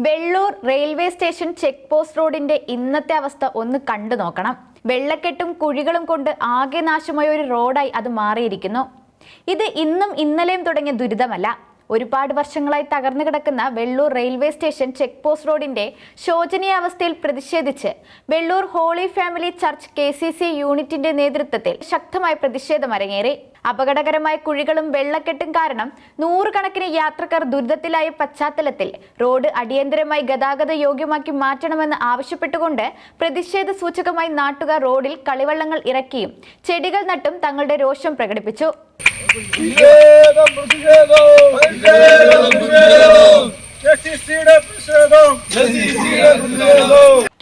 Vellur railway station check post റോഡിന്റെ ഇന്നത്തെ അവസ്ഥ ഒന്ന് കണ്ടു നോക്കണം. വെള്ളക്കെട്ടും കുഴികളും കൊണ്ട് ആകെ നാശമായ ഒരു റോഡായി അത് മാറിയിരിക്കുന്നു. ഇത് ഇന്നും ഇന്നലെയും തുടങ്ങിയ ദുരിതമല്ല. ഒരുപാട് വർഷങ്ങളായി തകർന്നു കിടക്കുന്ന Vellur railway station check post റോഡിന്റെ ശോചനീയാവസ്ഥയിൽ പ്രതിഷേധിച്ച് Vellur holy family church KCC യൂണിറ്റിന്റെ നേതൃത്വത്തിൽ ശക്തമായ പ്രതിഷേധം അരങ്ങേറി. അപകടകരമായ കുഴികളും വെള്ളക്കെട്ടും കാരണം നൂറുകണക്കിന് യാത്രക്കാർ ദുരിതത്തിലായ പശ്ചാത്തലത്തിൽ റോഡ് അടിയന്തരമായി ഗതാഗത യോഗ്യമാക്കി മാറ്റണമെന്ന് ആവശ്യപ്പെട്ടുകൊണ്ട് പ്രതിഷേധ സൂചകമായി നാട്ടുകാർ റോഡിൽ കളിവള്ളങ്ങൾ ഇറക്കിയും ചെടികൾ നട്ടും തങ്ങളുടെ രോഷം പ്രകടിപ്പിച്ചു.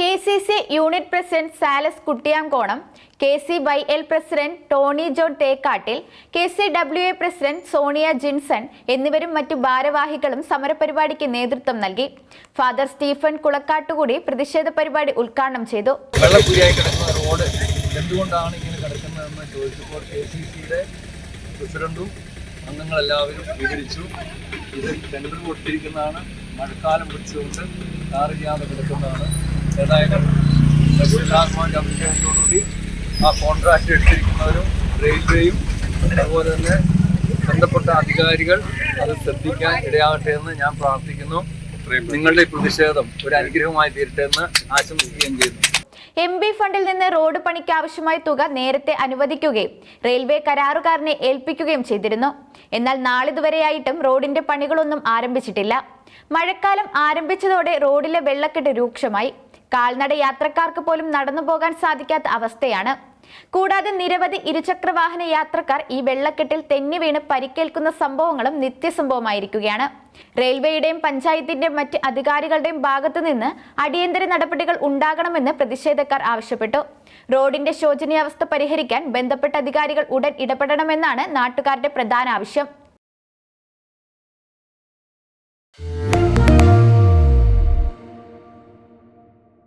KCC unit president Salas Kuttiyamkonam, KCYL president Tony John Thekkattil, KCWA president Sonia Jinson എന്നിവരും മറ്റു ഭാരവാഹികളും സമരപരിപാടിക്ക് നേതൃത്വം നൽകി. ഫാദർ സ്റ്റീഫൻ കുളക്കാട്ടുകൂടി പ്രതിഷേധ പരിപാടി ഉദ്ഘാടനം ചെയ്തു. റോഡ് എന്തുകൊണ്ടാണ് ഇങ്ങനെ കിടക്കുന്നതെന്ന് ചോദിച്ചപ്പോൾ KCCയുടെ പ്രസിഡന്റും അംഗങ്ങളെല്ലാവരും വിവരിച്ചു. ഇത് ടെൻഡർ കൊടുത്തിരിക്കുന്നതാണ്, മഴക്കാലം പിടിച്ചുകൊണ്ട് കാറില്ലാതെ കിടക്കുന്നതാണ്. ഏതായാലും രഘുനാഥ്മാന്റെ അഭിഷേകത്തോടുകൂടി ആ കോൺട്രാക്ട് എടുത്തിരിക്കുന്നവരും റെയിൽവേയും അതുപോലെ തന്നെ ബന്ധപ്പെട്ട അധികാരികൾ അത് ശ്രദ്ധിക്കാൻ ഇടയാകട്ടെ എന്ന് ഞാൻ പ്രാർത്ഥിക്കുന്നു. നിങ്ങളുടെ പ്രതിഷേധം ഒരു അനുഗ്രഹമായി തീരട്ടെ എന്ന് ആശംസിക്കുകയും ചെയ്യുന്നു. MP ഫണ്ടിൽ നിന്ന് റോഡ് പണിക്ക് ആവശ്യമായ തുക നേരത്തെ അനുവദിക്കുകയും റെയിൽവേ കരാറുകാരനെ ഏൽപ്പിക്കുകയും ചെയ്തിരുന്നു. എന്നാൽ നാളിതുവരെയായിട്ടും റോഡിന്റെ പണികളൊന്നും ആരംഭിച്ചിട്ടില്ല. മഴക്കാലം ആരംഭിച്ചതോടെ റോഡിലെ വെള്ളക്കെട്ട് രൂക്ഷമായി. കാൽനട യാത്രക്കാർക്ക് പോലും നടന്നു പോകാൻ സാധിക്കാത്ത അവസ്ഥയാണ്. കൂടാതെ നിരവധി ഇരുചക്രവാഹന യാത്രക്കാർ ഈ വെള്ളക്കെട്ടിൽ തെന്നി വീണ് പരിക്കേൽക്കുന്ന സംഭവങ്ങളും നിത്യസംഭവമായിരിക്കുകയാണ്. റെയിൽവേയുടെയും പഞ്ചായത്തിന്റെയും മറ്റ് അധികാരികളുടെയും ഭാഗത്തു നിന്ന് അടിയന്തര നടപടികൾ ഉണ്ടാകണമെന്ന് പ്രതിഷേധക്കാർ ആവശ്യപ്പെട്ടു. റോഡിന്റെ ശോചനീയാവസ്ഥ പരിഹരിക്കാൻ ബന്ധപ്പെട്ട അധികാരികൾ ഉടൻ ഇടപെടണമെന്നാണ് നാട്ടുകാരുടെ പ്രധാന ആവശ്യം.